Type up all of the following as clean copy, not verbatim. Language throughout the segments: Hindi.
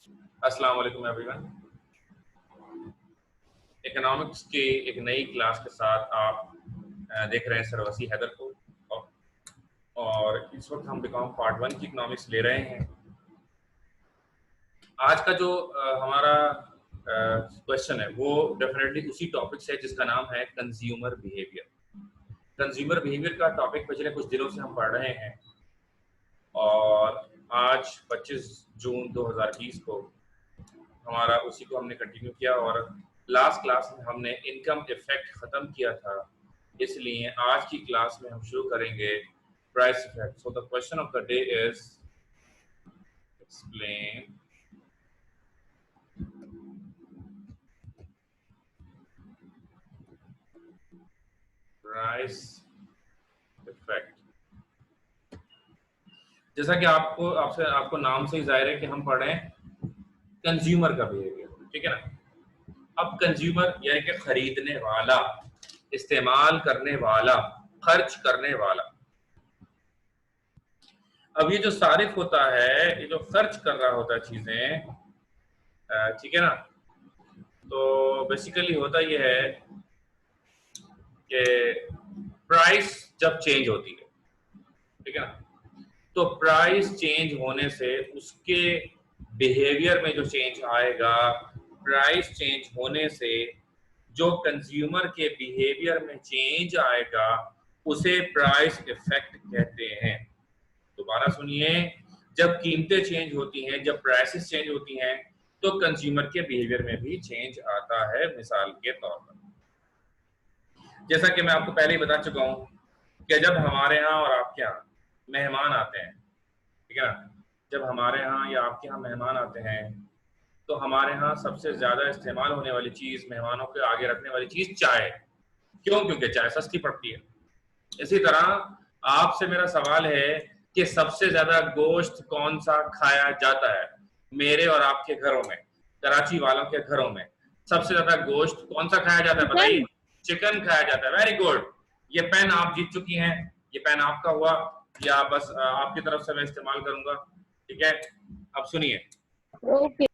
अस्सलाम वालेकुम एवरीवन। इकोनॉमिक्स की एक नई क्लास के साथ आप देख रहे हैं सरवसी हैदर को। और इस वक्त हम बीकॉम पार्ट 1 की इकोनॉमिक्स ले रहे हैं। आज का जो हमारा क्वेश्चन है वो डेफिनेटली उसी टॉपिक से है जिसका नाम है कंज्यूमर बिहेवियर। कंज्यूमर बिहेवियर का टॉपिक पिछले कुछ दिनों से हम पढ़ रहे हैं और आज 25 जून 2020 को हमारा उसी को हमने कंटिन्यू किया और लास्ट क्लास में हमने इनकम इफेक्ट खत्म किया था, इसलिए आज की क्लास में हम शुरू करेंगे price effect. So the question of the day is explain price effect. जैसा कि आपको नाम से ही जाहिर है कि हम पढ़ रहे हैं कंज्यूमर का बिहेवियर, ठीक है ना। अब कंज्यूमर यानी कि खरीदने वाला, इस्तेमाल करने वाला, खर्च करने वाला। अब ये जो सारिफ होता है, ये जो खर्च कर रहा होता है चीजें, ठीक है ना, तो बेसिकली होता ये है कि प्राइस जब चेंज होती है, ठीक है ना, तो प्राइस चेंज होने से उसके बिहेवियर में जो चेंज आएगा, प्राइस चेंज होने से जो कंज्यूमर के बिहेवियर में चेंज आएगा उसे प्राइस इफेक्ट कहते हैं। दोबारा सुनिए, जब कीमतें चेंज होती हैं, जब प्राइसेस चेंज होती हैं, तो कंज्यूमर के बिहेवियर में भी चेंज आता है। मिसाल के तौर पर, जैसा कि मैं आपको पहले ही बता चुका हूं कि जब हमारे यहाँ और आपके यहाँ मेहमान आते हैं, ठीक है ना, जब हमारे यहाँ या आपके यहाँ मेहमान आते हैं तो हमारे यहाँ सबसे ज्यादा इस्तेमाल होने वाली चीज, मेहमानों के आगे रखने वाली चीज चाय। क्यों? क्योंकि चाय सस्ती पड़ती है। इसी तरह आपसे मेरा सवाल है कि सबसे ज्यादा गोश्त कौन सा खाया जाता है मेरे और आपके घरों में, कराची वालों के घरों में सबसे ज्यादा गोश्त कौन सा खाया जाता है? बताइए। चिकन खाया जाता है। Very good. ये पेन आप जीत चुकी हैं, ये पेन आपका हुआ, या बस आपकी तरफ से मैं इस्तेमाल करूंगा, ठीक है। अब सुनिए, ओके।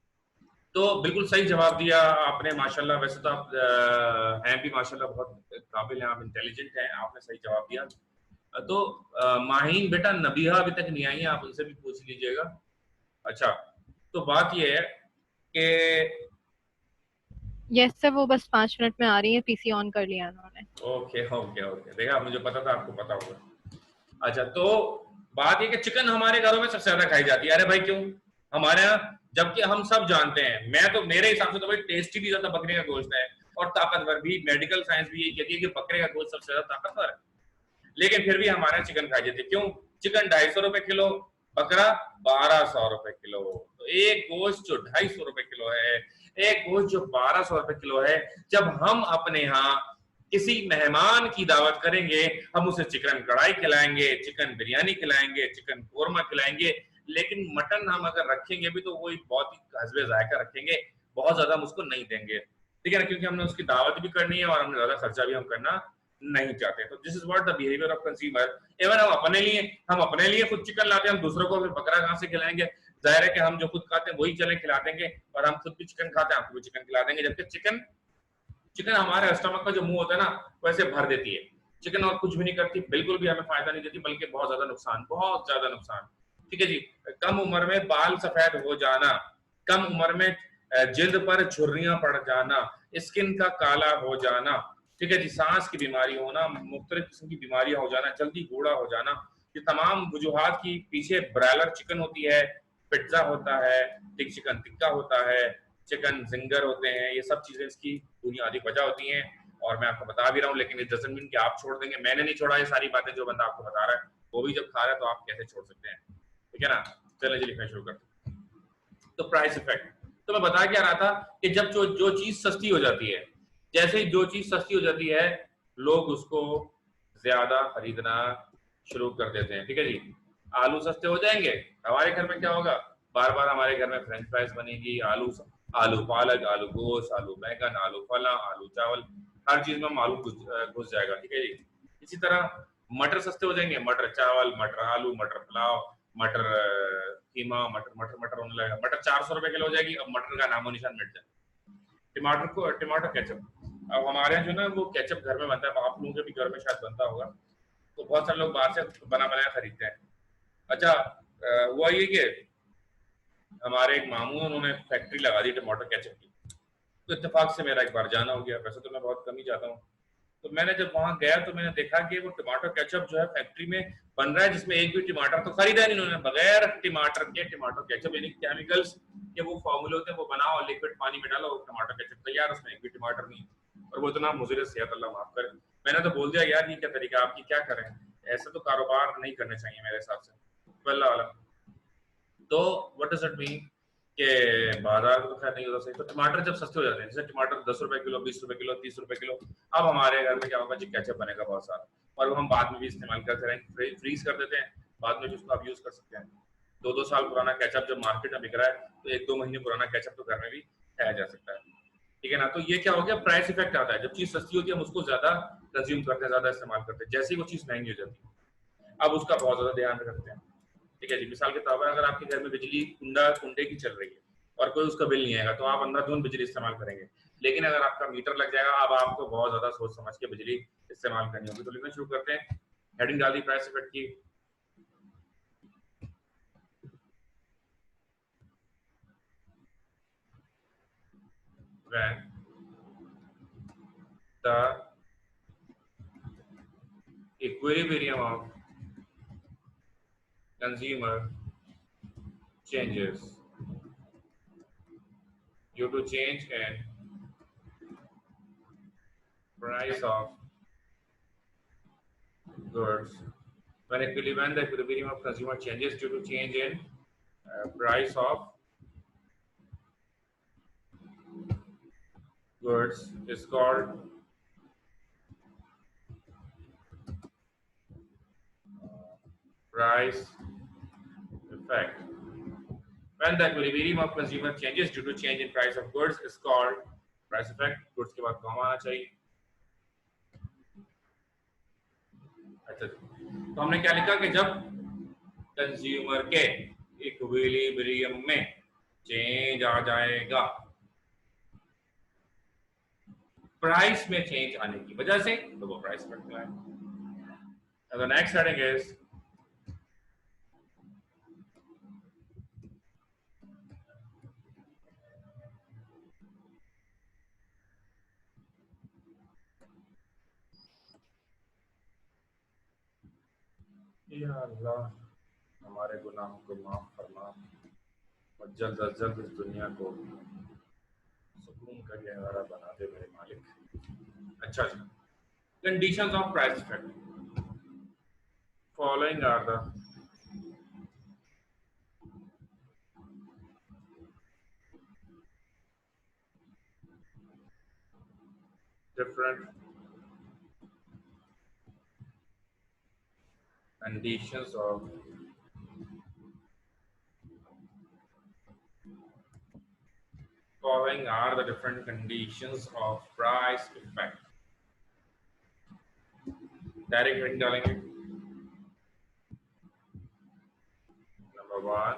तो बिल्कुल सही जवाब दिया आपने, माशाल्लाह। वैसे तो आप हैं भी माशाल्लाह, बहुत काबिल हैं आप, इंटेलिजेंट हैं, आपने सही जवाब दिया। तो माहीन बेटा नबीहा अभी तक नहीं आई है, आप उनसे भी पूछ लीजिएगा। अच्छा, तो बात ये है कि यस सर, वो बस 5 मिनट में आ रही है, पीसी ऑन कर लिया उन्होंने। ओके ओके ओके, देखा, मुझे पता था आपको पता होगा। अच्छा, तो बात ये कि चिकन हमारे घरों में सबसे ज्यादा खाई जाती है। अरे भाई क्यों? हमारे यहाँ, जबकि हम सब जानते हैं, मैं तो मेरे हिसाब से तो भाई टेस्टी भी ज्यादा बकरे का गोश्त है और ताकतवर भी। मेडिकल साइंस भी यही कहती है कि बकरे का गोश्त सबसे ज्यादा ताकतवर है, लेकिन फिर भी हमारे यहाँ चिकन खाई जाती है। क्यों? चिकन 250 रुपए किलो, बकरा 1200 रुपए किलो। तो एक गोश्त जो 250 रुपए किलो है, एक गोश्त जो 1200 रुपए किलो है, जब हम अपने यहाँ किसी मेहमान की दावत करेंगे, हम उसे चिकन कढ़ाई खिलाएंगे, चिकन बिरयानी खिलाएंगे, चिकन कोरमा खिलाएंगे, लेकिन मटन हम अगर रखेंगे भी तो वही बहुत ही हस्बे जायका रखेंगे, बहुत ज्यादा हम उसको नहीं देंगे, ठीक है ना, क्योंकि हमने उसकी दावत भी करनी है और हमने ज्यादा खर्चा भी हम करना नहीं चाहते। तो this is what the behaviour of consumer. Even हम अपने लिए खुद चिकन लाते हैं, हम दूसरों को फिर बकरा कहां से खिलाएंगे? जाहिर है कि हम जो खुद खाते हैं वही चले खिला देंगे, और हम खुद भी चिकन खाते हैं, आपको भी चिकन खिला देंगे। जबकि चिकन चिकन हमारे स्टमक का जो मुंह होता है ना, वैसे भर देती है। चिकन और कुछ भी नहीं करती, बिल्कुल भी हमें फायदा नहीं देती, बल्कि बहुत ज्यादा नुकसान, बहुत ज्यादा नुकसान, ठीक है जी। कम उम्र में बाल सफेद हो जाना, कम उम्र में जिल्द पर झुर्रियां पड़ जाना, स्किन का काला हो जाना, ठीक है जी, सांस की बीमारी होना, मुख्तलिफ किस्म की बीमारियां हो जाना, जल्दी बूढ़ा हो जाना, ये तमाम वजूहात की पीछे ब्रायलर चिकन होती है, पिज्जा होता है, चिकन टिक्का होता है, चिकन जिंगर होते हैं, ये सब चीजें इसकी बुनियादी वजह होती हैं। और मैं आपको बता भी रहा हूँ, लेकिन इट डजंट मीन कि आप छोड़ देंगे। मैंने नहीं छोड़ा ये सारी बातें, जो बंदा आपको बता रहा है वो भी जब खा रहा है तो आप कैसे छोड़ सकते हैं, ठीक है ना। चलिए जी, लिखना शुरू करते हैं। तो प्राइस इफेक्ट, तो मैं बता क्या रहा था कि जब जो चीज सस्ती हो जाती है, जैसे ही जो चीज सस्ती हो जाती है, लोग उसको ज्यादा खरीदना शुरू कर देते हैं, ठीक है जी। आलू सस्ते हो जाएंगे, हमारे घर में क्या होगा? बार बार हमारे घर में फ्रेंच फ्राइज बनेगी, आलू पालक, आलू गोश्त, आलू बैंगन, आलू फला, आलू चावल, हर चीज में आलू घुस जाएगा, ठीक है जी। इसी तरह मटर सस्ते हो जाएंगे, मटर चावल, मटर आलू, मटर पुलाव, मटर कीमा, मटर मटर मटर होने लगेगा। मटर 400 रुपए किलो हो जाएगी, अब मटर का नामो निशान मिट जाए। टमाटो केचप, अब हमारे यहाँ जो ना वो केचप घर में बनता है, आप लोगों के भी घर में शायद बनता होगा, तो बहुत सारे लोग बाहर से बना बनाया खरीदते हैं। अच्छा, हुआ ये कि हमारे एक मामू, उन्होंने फैक्ट्री लगा दी टमाटो केचप की, तो इत्तेफाक से मेरा एक बार जाना हो गया। वैसे तो मैं बहुत कम ही जाता हूँ, तो मैंने जब वहां गया तो मैंने देखा कि वो टमाटो केचप जो है फैक्ट्री में बन रहा है, जिसमें एक भी टमाटर तो खरीदा नहीं उन्होंने, बगैर टमाटर के टमाटो केचप, यानी केमिकल्स के वो फॉर्मूले होते हैं, वो बनाओ और लिक्विड पानी में डालो, टमाटो केचप तैयार, उसमें एक भी टमाटर नहीं, और वो इतना मुज़िर सेहत, अल्लाह माफ करे। मैंने तो बोल दिया यार ये क्या तरीका, आपकी क्या करें, ऐसा तो कारोबार नहीं करने चाहिए मेरे हिसाब से, वल्लाह आलम। तो व्हाट डज इट मीन कि बाजार तो खैर नहीं होता सही, तो टमाटर जब सस्ते हो जाते हैं, जैसे टमाटर 10 रुपए किलो, 20 रुपए किलो, 30 रुपए किलो, अब हमारे घर में क्या होगा जी, केचप बनेगा बहुत सारा, और वो हम बाद में भी इस्तेमाल करते रहेंगे, फ्रीज कर देते हैं, बाद में भी उसको आप यूज कर सकते हैं। 2-2 साल पुराना केचप जब मार्केट में बिक रहा है, तो 1-2 महीने पुराना केचप तो घर में भी खाया जा सकता है, ठीक है ना। तो ये क्या हो गया, प्राइस इफेक्ट आता है, जब चीज सस्ती होती है हम उसको ज्यादा कंज्यूम करते हैं, ज्यादा इस्तेमाल करते हैं, जैसे ही वो चीज महंगी हो जाती है अब उसका बहुत ज्यादा ध्यान रखते हैं, ठीक है जी। मिसाल के तौर पर अगर आपके घर में बिजली कुंडे की चल रही है और कोई उसका बिल नहीं आएगा, तो आप अंधाधुंध बिजली इस्तेमाल करेंगे, लेकिन अगर आपका मीटर लग जाएगा, अब आपको बहुत ज्यादा सोच समझ के बिजली इस्तेमाल करनी होगी। तो लिखना शुरू करते हैं, हेडिंग डाल दी प्राइस इफेक्ट की। When the equilibrium of consumer changes due to change in price of goods, when the equilibrium of consumer changes due to change in price of goods is called price effect. When the equilibrium of consumer changes due to change in price of goods is called price effect. Goods के बाद कॉमा आना चाहिए। अच्छा, तो हमने क्या लिखा कि जब कंज्यूमर के इक्विलिब्रियम में चेंज आ जाएगा, प्राइस में चेंज आने की वजह से, तो वो प्राइस इफेक्ट है। The next heading is या अल्लाह हमारे गुनाहों को माफ फरमा और जल्द अज जल्द इस दुनिया को सुकून का गहरा बना दे मेरे मालिक। अच्छा जी, conditions of price effect following are the different conditions of following are the different conditions of price effect. Direct heading डालेंगे। Number 1,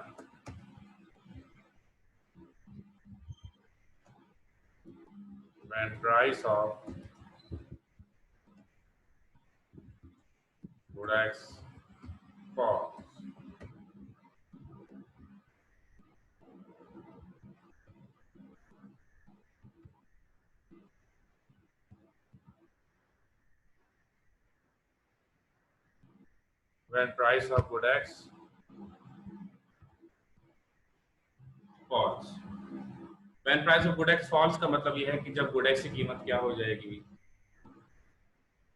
when price of products falls, when price of products falls, when price of products falls का मतलब यह है कि जब गुडेक्स की कीमत क्या हो जाएगी,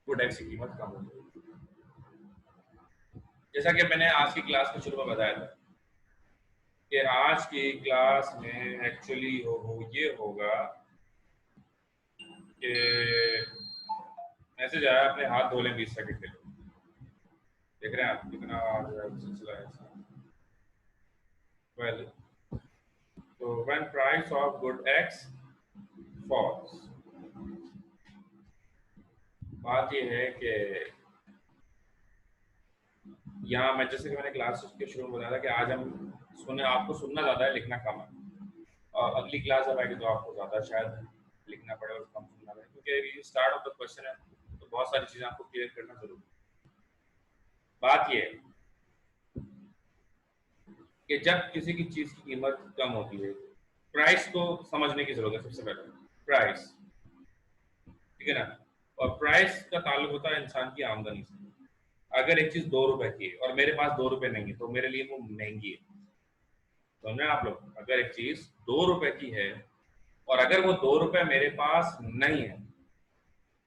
गुडेक्स की कीमत कम हो जाएगी। जैसा कि मैंने आज की क्लास के शुरू में बताया था कि आज की क्लास में एक्चुअली ये होगा कि मैसेज आया, अपने हाथ धो लें 20 सेकंड के लिए। देख रहे हैं आप कितना सिलसिला है। Well, so when price of good X falls, बात ये है कि यहाँ मैं जैसे कि मैंने क्लास के शुरू में बताया था कि आज हम आपको सुनना ज्यादा है, लिखना कम है। और अगली क्लास जब आएगी तो आपको ज्यादा शायद लिखना पड़े और कम सुनना पड़े, क्योंकि स्टार्ट ऑफ द क्वेश्चन है तो बहुत सारी चीजें आपको क्लियर करना जरूरी है। बात ये है कि जब किसी की चीज की कीमत कम होती है, प्राइस को समझने की जरूरत है सबसे पहले। प्राइस, ठीक है ना। और प्राइस का ताल्लुक होता है इंसान की आमदनी से। अगर एक चीज 2 रुपए की है और मेरे पास 2 रुपए नहीं है तो मेरे लिए वो महंगी है। समझ रहे हैं आप लोग? अगर एक चीज 2 रुपए की है और अगर वो 2 रुपए मेरे पास नहीं है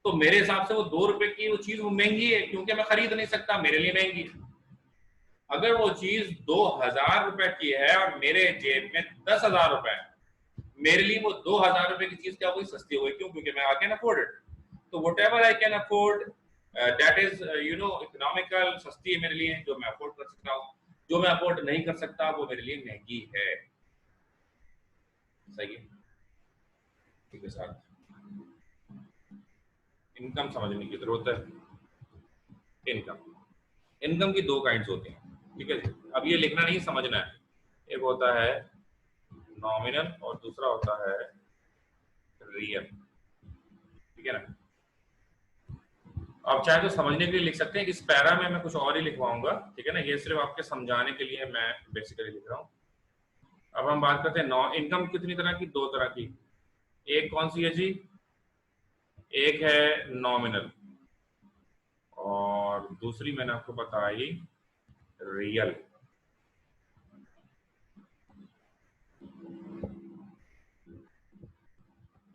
तो मेरे हिसाब से वो 2 रुपए की वो चीज वो महंगी है, क्योंकि मैं खरीद नहीं सकता, मेरे लिए महंगी है। अगर वो चीज 2,000 रुपए की है और मेरे जेब में 10,000 रुपए है, मेरे लिए वो 2,000 रुपए की चीज क्या हुई? सस्ती हो गई। क्यों? क्योंकि मैं आई कैन अफोर्ड इट। तो what ever I can afford, that is economical, सस्ती है मेरे लिए, जो मैं अफोर्ड कर सकता हूँ। जो मैं अफोर्ड नहीं कर सकता वो मेरे लिए महंगी है। सही है? ठीक है सर, इनकम समझने की जरूरत है। इनकम, इनकम की 2 काइंड्स होती हैं, ठीक है। अब ये लिखना नहीं, समझना है। एक होता है नॉमिनल और दूसरा होता है रियल, ठीक है ना। आप चाहे तो समझने के लिए लिख सकते हैं। इस पैरा में मैं कुछ और ही लिखवाऊंगा, ठीक है ना। ये सिर्फ आपके समझाने के लिए मैं बेसिकली लिख रहा हूँ। अब हम बात करते हैं नॉन इनकम। कितनी तरह की? 2 तरह की। एक कौन सी है जी? एक है नॉमिनल और दूसरी मैंने आपको बताई रियल।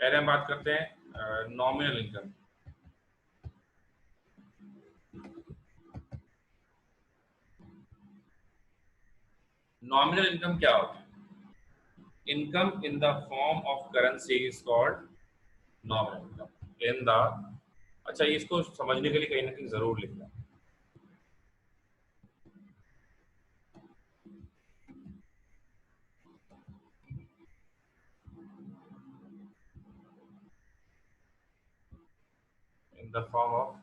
पहले हम बात करते हैं नॉमिनल इनकम। नॉमिनल इनकम क्या होता है? Income in the form of currency is called nominal income in the. अच्छा, इसको समझने के लिए कहीं ना कहीं जरूर लिखना। In the form of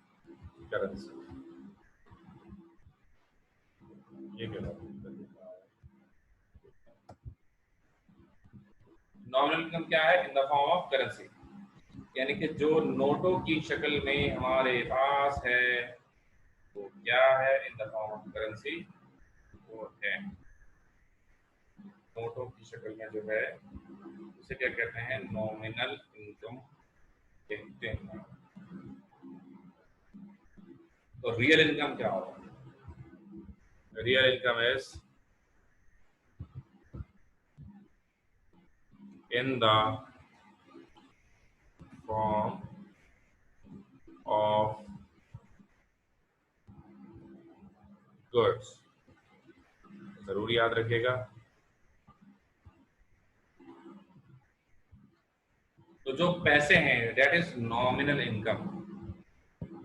currency, ये क्या है? नॉमिनल इनकम क्या है? In the form of currency, यानी कि जो नोटों की शक्ल में हमारे पास है वो क्या है? In the form of currency वो है नोटों की शक्ल में जो है उसे क्या कहते हैं? नॉमिनल इनकम कहते हैं। तो रियल इनकम क्या होगा? Real income is in the form of goods. जरूर याद रखिएगा। तो जो पैसे हैं दैट इज नॉमिनल इनकम।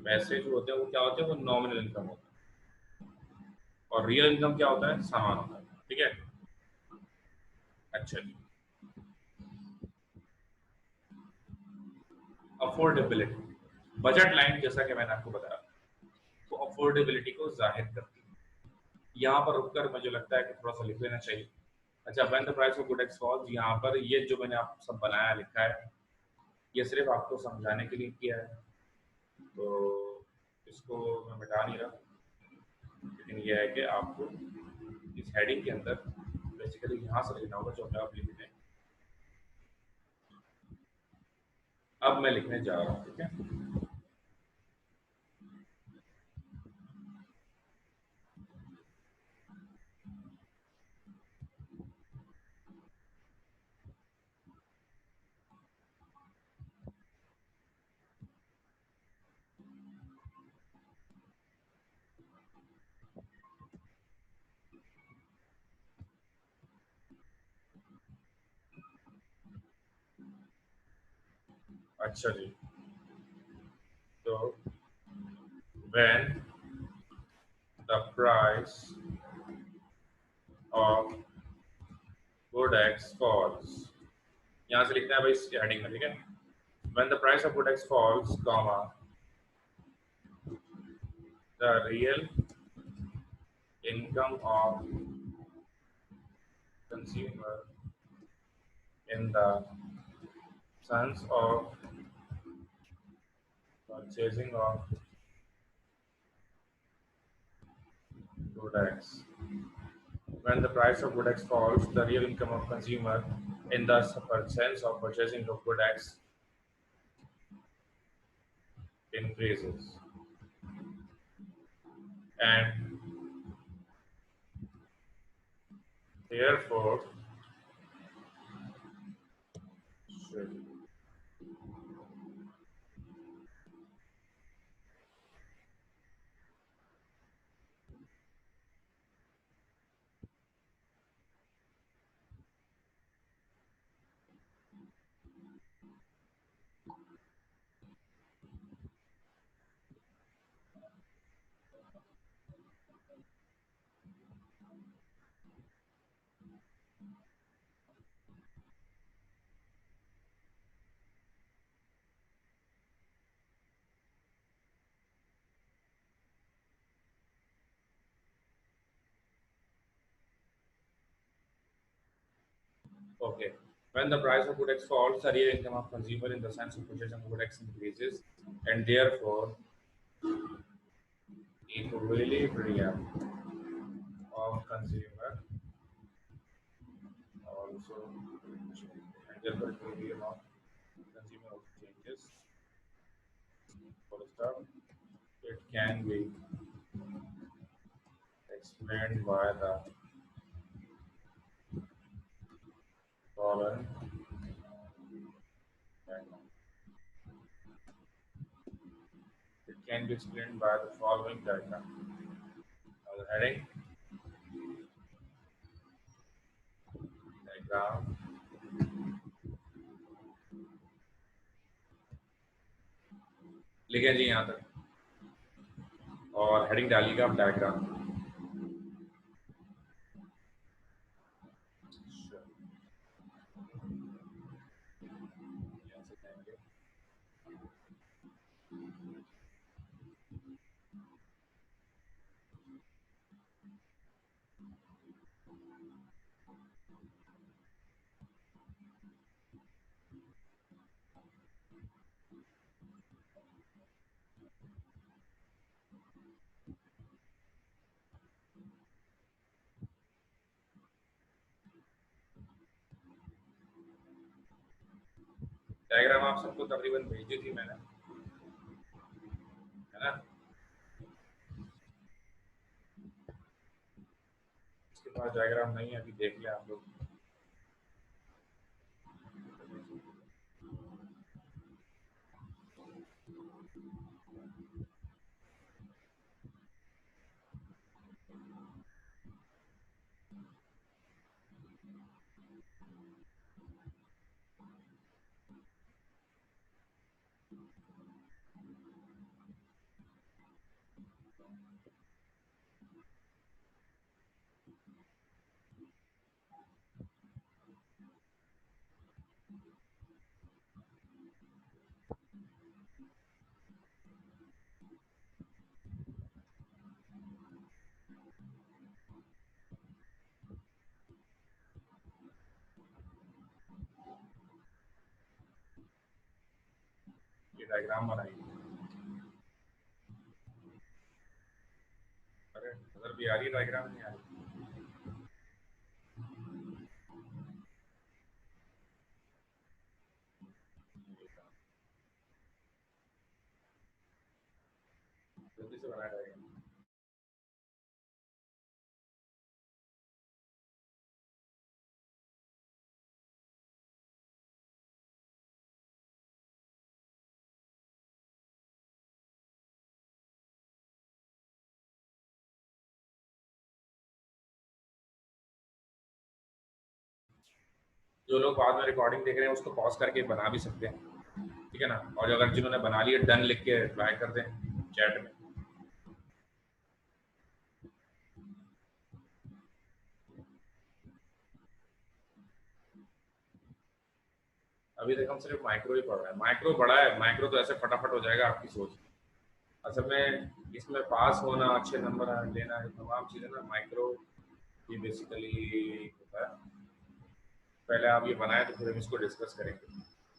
पैसे जो होते हैं वो क्या होते हैं? वो नॉमिनल इनकम होता है। और रियल इनकम क्या होता है? सामान होता है, ठीक है। अच्छा जी, अफोर्डेबिलिटी, बजट लाइन, जैसा कि मैंने आपको बताया, तो अफोर्डेबिलिटी को जाहिर करती है। यहाँ पर रुककर मुझे लगता है कि थोड़ा सा लिख लेना चाहिए। अच्छा, when the price of good x falls, यहाँ पर ये जो मैंने आप सब बनाया लिखा है ये सिर्फ आपको समझाने के लिए किया है, तो इसको मैं मिटा नहीं रहा। लेकिन यह है कि आपको इस हेडिंग के अंदर बेसिकली यहाँ से लिखना होगा जो हमने आप लिखे हैं। अब मैं लिखने जा रहा हूँ, ठीक है। अच्छा जी, तो when the price of good X falls, यहाँ से लिखना है भाई इस हेडिंग में, ठीक है। when the price of good X falls, comma, the real income of consumer in the sense of purchasing of products. When the price of goods falls, the real income of consumer in the sense of purchasing of goods increases. And therefore, should okay. When the price of goods falls, the real income of consumer in the sense of purchasing of goods increases, and therefore equilibrium of consumer also changes. And therefore equilibrium of consumer also changes. For start, it can be explained by the following diagram. It can be explained by the following diagram. Now the heading diagram लिखें जी यहाँ तक और हेडिंग डालिएगा आप डायग्राम डायग्राम आप सबको तकरीबन भेज दी थी मैंने, है ना। इसके पास डायग्राम नहीं है, अभी देख लें आप लोग। ये डायग्राम बनाइए। अरे नजर भी आ रही है, डायग्राम नहीं आ रही। जल्दी से बनाया डायग्राम। जो लोग बाद में रिकॉर्डिंग देख रहे हैं उसको पॉज करके बना भी सकते हैं, ठीक है ना। और अगर जिन्होंने बना लिया डन लिख के रिप्लाई कर दें चैट में। अभी तक हम सिर्फ माइक्रो ही पढ़ रहे हैं। माइक्रो बड़ा है, माइक्रो तो ऐसे फटाफट हो जाएगा आपकी सोच। असल में इसमें पास होना, अच्छे नंबर लेना, है तमाम चीज़ें ना माइक्रो, ये बेसिकली होता है। पहले आप ये बनाए तो फिर हम इसको डिस्कस करेंगे।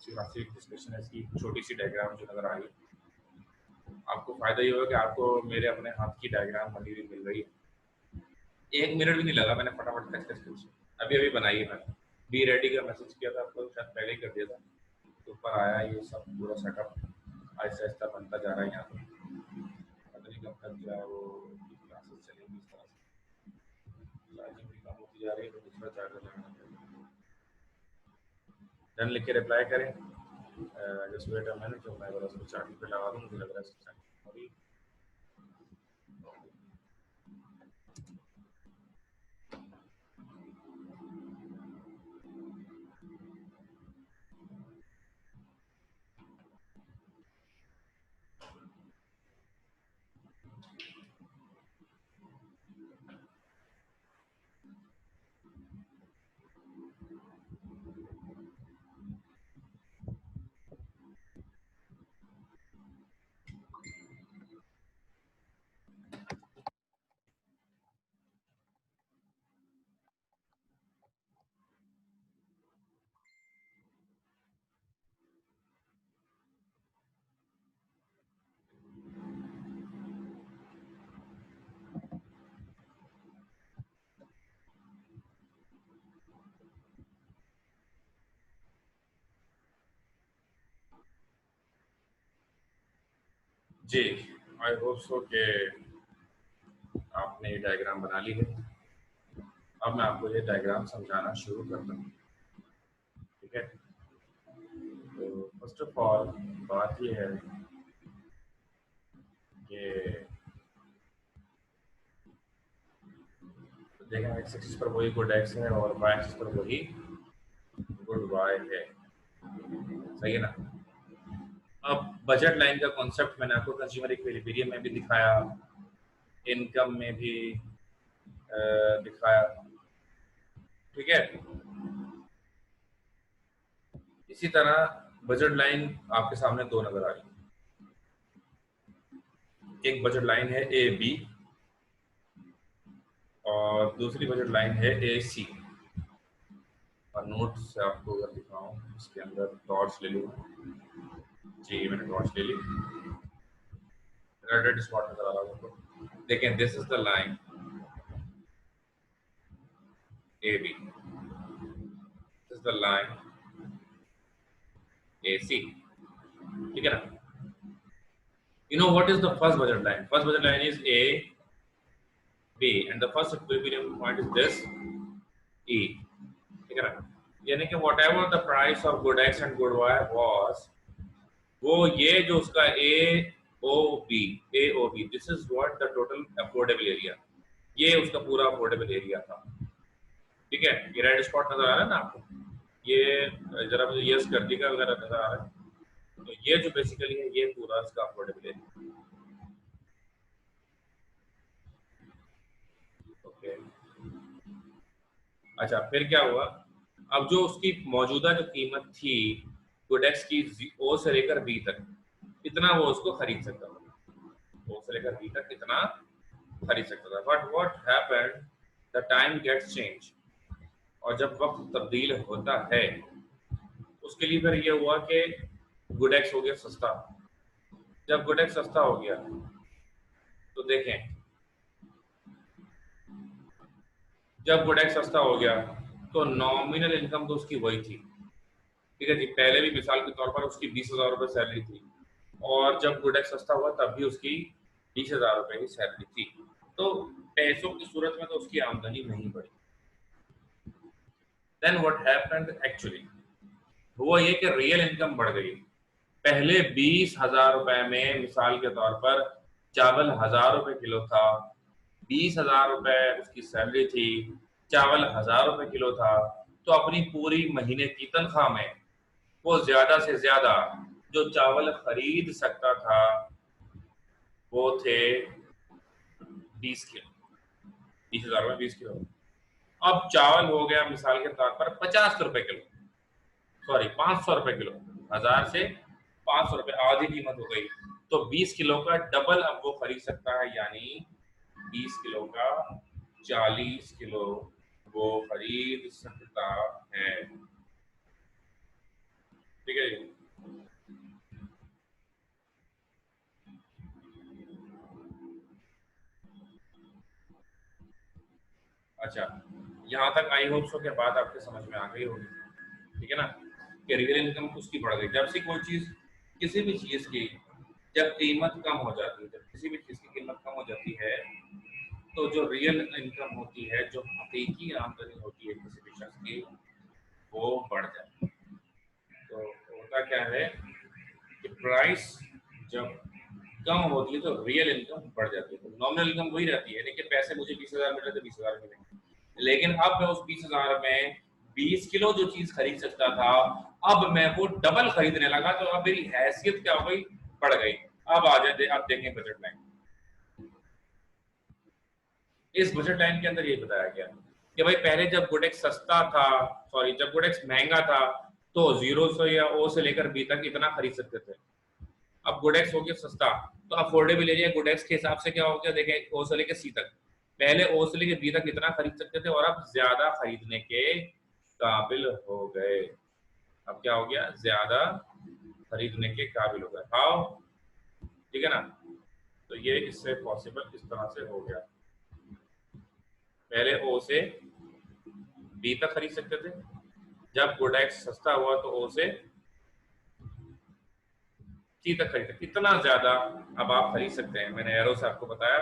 काफ़ी डिस्कशन है इसकी, छोटी सी डायग्राम जो नज़र आ रही है। आपको फ़ायदा ये होगा कि आपको मेरे अपने हाथ की डायग्राम बनी हुई मिल रही है। 1 मिनट भी नहीं लगा, मैंने फटाफट खच अभी अभी बनाई है। मैंने बी रेडी का मैसेज किया था आपको, शायद पहले ही कर दिया था। तो ऊपर आया ये सब पूरा सेटअप आहिस्ता आहिस्ता बनता जा रहा है। यहाँ पर पता नहीं कब तक जो है वो क्लासेस चलेंगी इस तरह से। चार्जिंग भी कम होती जा रही है, तो दूसरा चार्जर लगाना पड़ेगा। डन लिख के रिप्लाई करें। जस्ट वेट अ मिनट, तो मैं बस चार्जिंग पे लगा दूँ, मुझे लग रहा है चार्जिंग अभी। जी, आई होप सो कि आपने ये डायग्राम बना ली है। अब मैं आपको ये डायग्राम समझाना शुरू करता हूँ, ठीक है। तो फर्स्ट ऑफ ऑल बात ये है कि देखें एक्स एक्सिस पर वही गुड एक्स है और वाई एक्सिस पर वही गुड वाई है, सही है ना। अब बजट लाइन का कॉन्सेप्ट मैंने आपको कंज्यूमर इक्विलिब्रियम में भी दिखाया, इनकम में भी दिखाया, ठीक है। इसी तरह बजट लाइन आपके सामने दो नजर आ रही है। एक बजट लाइन है ए बी और दूसरी बजट लाइन है ए सी। और नोट से आपको अगर दिखाऊं, इसके अंदर डॉट्स ले लूँ जी, मैंने डॉट्स ले ली। रेड स्पॉट नजर आ रहा है आपको, देखें this is the line A B, this is the line A C, ठीक है ना। You know what is the first budget line? First budget line is A, B, and the first equilibrium point is this E. ठीक है ना। यानी कि whatever the price of good X and good Y was, वो ये जो उसका AOB, this is what the total affordable area, ये उसका पूरा affordable area था, ठीक है। ये रेड स्पॉट नजर आ रहा है ना आपको, ये जरा मुझे यस कर दीजिएगा अगर नजर आ रहा है। तो ये जो बेसिकली है ये पूरा इसका अफोर्डेबल एरिया, ओके। अच्छा, फिर क्या हुआ, अब जो उसकी मौजूदा जो कीमत थी गुडेक्स की ओ से लेकर बी तक, इतना वो उसको खरीद सकता था, ओ से लेकर बी तक इतना खरीद सकता था। But what happened, the time gets change, और जब वक्त तब्दील होता है उसके लिए फिर ये हुआ कि गुडेक्स हो गया सस्ता। जब गुडेक्स सस्ता हो गया तो देखें, जब गुडेक्स सस्ता हो गया तो नॉमिनल इनकम तो उसकी वही थी, ठीक है जी। पहले भी मिसाल के तौर पर उसकी 20,000 रुपये सैलरी थी, और जब गुडेक्स सस्ता हुआ तब भी उसकी 20,000 रुपये ही सैलरी थी। तो पैसों की सूरत में तो उसकी आमदनी नहीं बढ़ी। देन व्हाट हैपेंड एक्चुअली, हुआ ये कि रियल इनकम बढ़ गई। पहले 20,000 रुपए में मिसाल के तौर पर चावल 1,000 रुपए किलो था, 20,000 रुपए उसकी सैलरी थी, चावल 1,000 रुपए किलो था, तो अपनी पूरी महीने की तनख्वाह में वो ज्यादा से ज्यादा जो चावल खरीद सकता था वो थे 20 किलो, 20,000 में 20 किलो। अब चावल हो गया मिसाल के तौर पर 50 रुपए किलो, सॉरी 500 रुपए किलो, 1,000 से 500 रुपए, आधी कीमत हो गई। तो 20 किलो का डबल अब वो खरीद सकता है, यानी 20 किलो का 40 किलो वो खरीद सकता है। ठीक है जी। अच्छा, यहाँ तक आई होप सो क्या बात आपके समझ में आ गई होगी, ठीक है ना, कि रियल इनकम उसकी बढ़ गई जब से कोई चीज, किसी भी चीज की जब कीमत कम हो जाती है, जब किसी भी चीज की कीमत कम हो जाती है, तो जो रियल इनकम होती है, जो हकीकी आमदनी होती है किसी भी शख्स की, वो बढ़ जाती है। तो होता क्या है कि प्राइस जब कम होती है तो रियल इनकम बढ़ जाती है। तो नॉमिनल इनकम वही रहती है, लेकिन पैसे मुझे 20,000 मिल रहे थे, 20,000 मिलेंगे, लेकिन अब मैं उस 20,000 में 20 किलो जो चीज खरीद सकता था, अब मैं वो डबल खरीदने लगा, तो अब मेरी हैसियत क्या हो गई, बढ़ गई। अब आ जाए, आप देखें बजट लाइन। इस बजट लाइन के अंदर ये बताया गया कि भाई पहले जब गुडेक्स सस्ता था, सॉरी जब गुडेक्स महंगा था, तो जीरो से या ओ से लेकर बी तक इतना खरीद सकते थे। अब गुडेक्स हो गया सस्ता, तो अफोर्डेबल एरिया गुडेक्स के हिसाब से क्या हो गया, देखें ओ से लेकर सी तक, पहले ओ से लेकर बी तक इतना खरीद सकते थे, और अब ज्यादा खरीदने के काबिल हो गए। अब क्या हो गया, ज्यादा खरीदने के काबिल हो गए। हाउ, ठीक है ना। तो ये इससे पॉसिबल इस तरह से हो गया, पहले ओ से बी तक खरीद सकते थे, जब गुडेक्स सस्ता हुआ तो ओ से सी तक खरीद सकते, इतना ज्यादा अब आप खरीद सकते हैं, मैंने एरो से आपको बताया।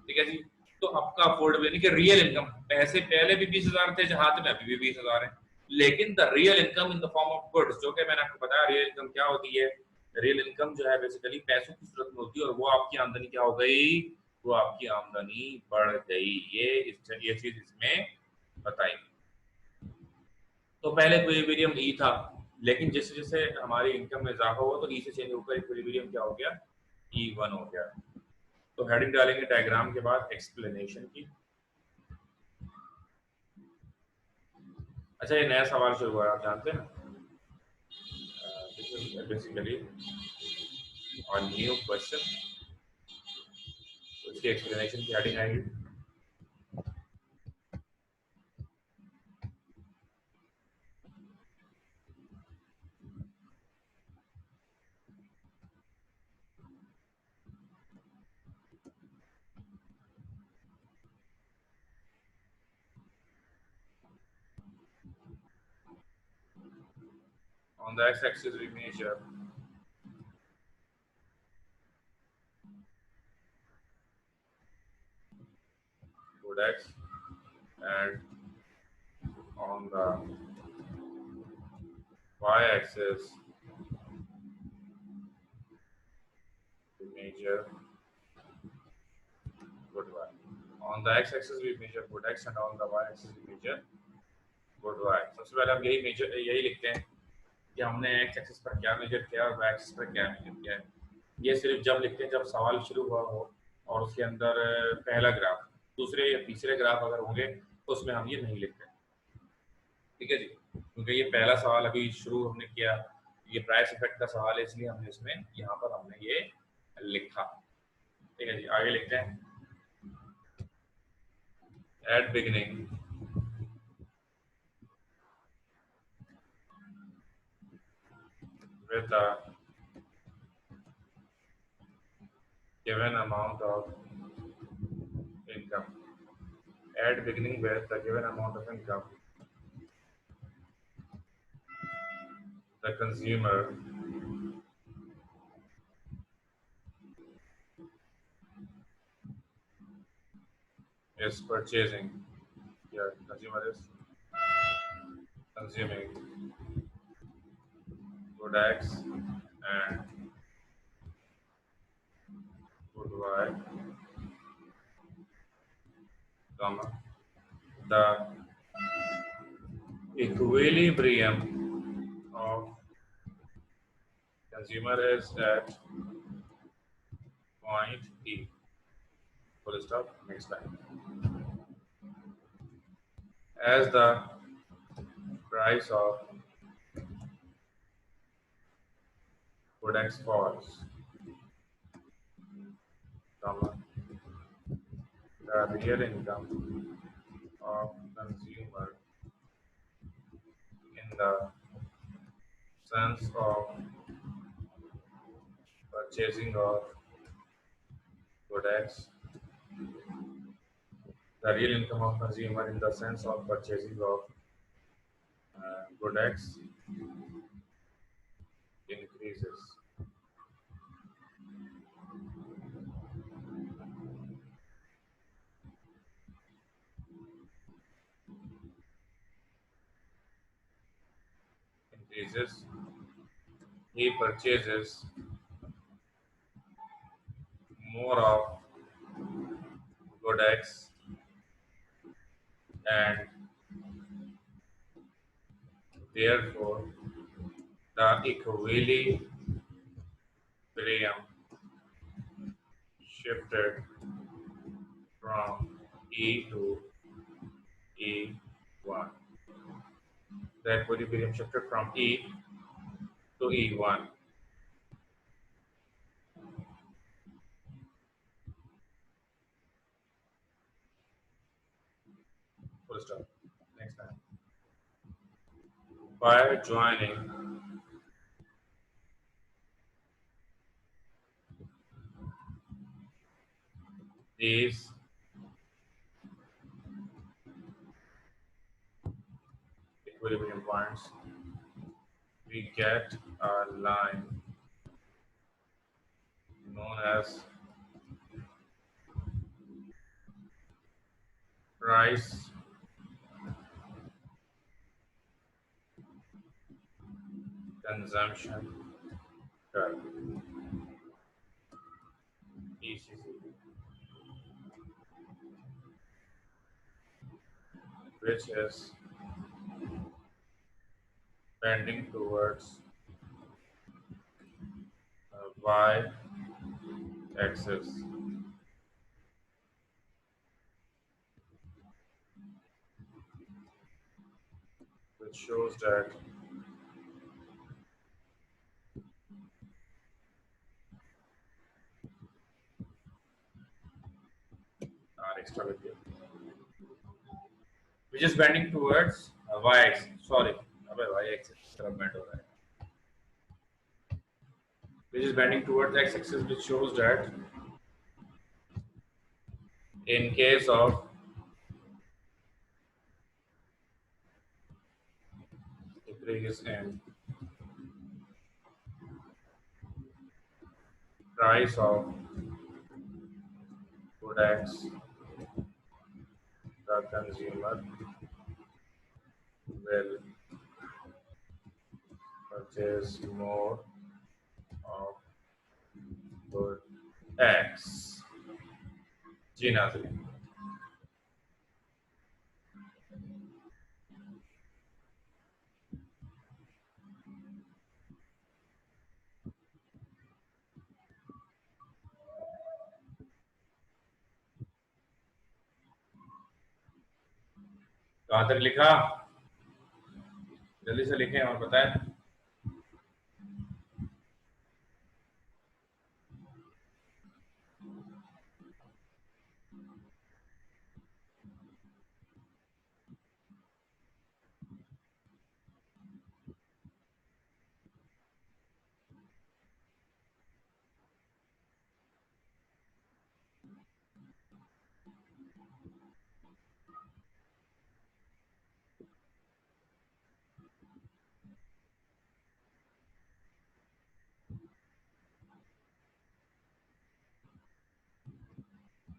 ठीक है जी। तो आपका अफोर्डेबल यानी कि रियल इनकम, पैसे पहले भी 20,000 थे हाथ में, अभी भी 20,000 है, लेकिन the real income in the form of goods, जो कि मैंने आपको बताया रियल इनकम क्या होती है। रियल इनकम जो है बेसिकली पैसों की सूरत में होती है, और वो आपकी आमदनी क्या हो गई, वो आपकी आमदनी बढ़ गई। ये चीज इसमें बताई। तो पहले इक्विलिब्रियम ई था, लेकिन जैसे जैसे हमारी इनकम में इजाफा हुआ तो ई से चेंज होकर इक्विलिब्रियम क्या हो गया, E1 हो गया। तो हेडिंग डालेंगे डायग्राम के बाद एक्सप्लेनेशन की। अच्छा, ये नया सवाल शुरू हुआ है, आप जानते हैं, बेसिकली और न्यू क्वेश्चन, उसकी एक्सप्लेनेशन की हेडिंग आएगी। On the x-axis we measure good x, and on the y-axis we measure good y. On the x-axis we measure good x, and on the y-axis we measure good y. सबसे पहले हम यही लिखते हैं कि हमने एक्स एक्सिस पर क्या मेजर किया और वाई एक्सिस पर क्या मेजर किया है। ये सिर्फ जब लिखते हैं जब सवाल शुरू हुआ हो और उसके अंदर पहला ग्राफ, दूसरे या तीसरे ग्राफ अगर होंगे तो उसमें हम ये नहीं लिखते। ठीक है जी, क्योंकि ये पहला सवाल अभी शुरू हमने किया, ये प्राइस इफेक्ट का सवाल है, इसलिए हमने इसमें यहाँ पर हमने ये लिखा। ठीक है जी, आगे लिखते हैं। At beginning with the given amount of income, at beginning with the given amount of income, the consumer is purchasing, yeah, consumer is consuming good X and good Y, comma, the equilibrium of consumer is at point E. Full stop. Next line. As the price of good X falls, comma, the real income of consumer in the sense of purchasing of products, the real income of consumer in the sense of purchasing of products increases. Increases. He purchases more of products and therefore the equilibrium shifted from E to E1. The equilibrium shifted from E to E1. Full stop. Next time. By joining these equilibrium points, we get a line known as price consumption curve, ECC, which is bending towards y axis, which shows that extra with you, which is bending towards y axis. Sorry, y axis bend हो रहा है. Which is bending towards x axis, which shows that in case of decrease in price of products, the consumer will purchase more of good X. जी नाज़रीन, कहाँ तक लिखा? जल्दी से लिखें और बताएं.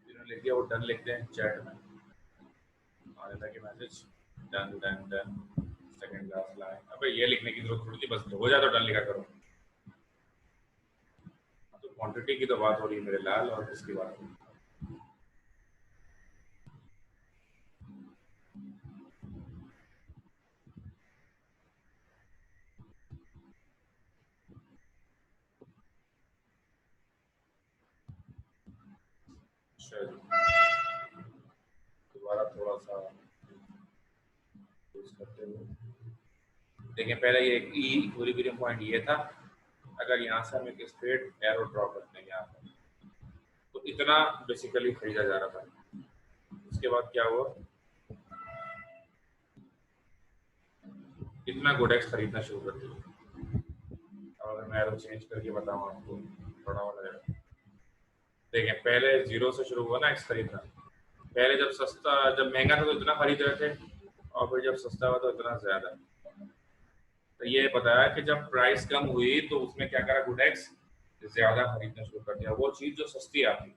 जिन्होंने लिख दिया वो डन लिख दें चैट में. आने लगे message done done done. Second last line. अबे ये लिखने की जरूरत थोड़ी थी, बस हो जाए तो डन लिखा करो. तो क्वांटिटी की तो बात हो रही है मेरे लाल, और किसकी बात हो रही है? दोबारा थोड़ा सा यूज करते हुए देखें. पहले ये इक्विलिब्रियम पॉइंट ये था. अगर यहाँ से हम एक स्ट्रेट एरो ड्रॉ करते हैं यहाँ पर, तो इतना बेसिकली खरीदा जा रहा था। उसके बाद क्या हुआ, इतना गुडेक्स खरीदना शुरू कर दिया। अगर मैं एरो चेंज करके बताऊँ आपको थोड़ा हो जाएगा। देखें, पहले 0 से शुरू हुआ ना एक्स खरीदना। पहले जब महंगा था तो इतना खरीद रहे थे, और फिर जब सस्ता हुआ तो इतना ज्यादा। तो ये बताया कि जब प्राइस कम हुई तो उसमें क्या करा, गुडेक्स ज्यादा खरीदना शुरू कर दिया। वो चीज जो सस्ती आती,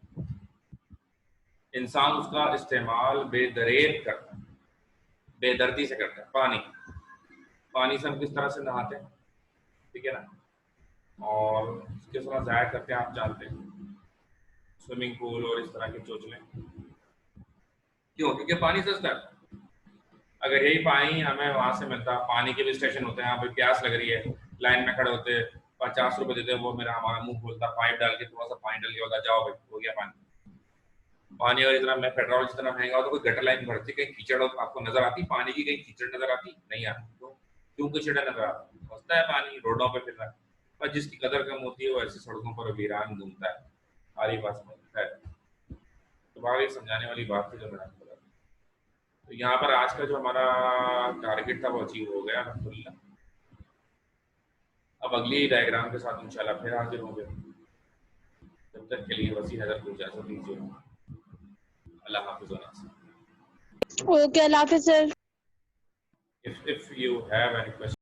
इंसान उसका इस्तेमाल बेदरेर करता है, बेदर्दी से करता है। पानी से हम किस तरह से नहाते हैं, ठीक है ना, और किस तरह जाया करते हैं आप जानते हैं, स्विमिंग पूल और इस तरह के चोचले। क्यों? क्योंकि पानी सस्ता है। अगर यही पानी हमें वहां से मिलता, पानी के भी स्टेशन होते हैं, यहाँ पे प्यास लग रही है, लाइन में खड़े होते, 50 रुपए देते, वो मेरा हमारा मुंह खोलता, पाइप डाल के थोड़ा सा पानी डाल के होता, जाओ भाई हो गया पानी। अगर इतना मैं पेट्रोल जितना महंगा हो तो कोई गटर लाइन भरती, कहीं कीचड़ आपको नजर आती पानी की, कहीं कीचड़ नजर आती नहीं आती। क्यों कीचड़ नजर आती? बसता है पानी रोडों पे फिर रहा है। पर जिसकी कदर कम होती है वो ऐसी सड़कों पर वीरान घूमता है। हमारी बात समझता है। तो भाई समझाने वाली बात थी जो मैंने आपको बताई। तो यहाँ पर आज का जो हमारा टारगेट था वो अचीव हो गया अल्हम्दुलिल्लाह। अब अगली डायग्राम के साथ इंशाल्लाह फिर हाजिर होंगे। तब तक के लिए वसी नजर को इजाजत दीजिए। अल्लाह हाफिज़ व नासिर। ओके, अल्लाह हाफिज़ sir. If you have any questions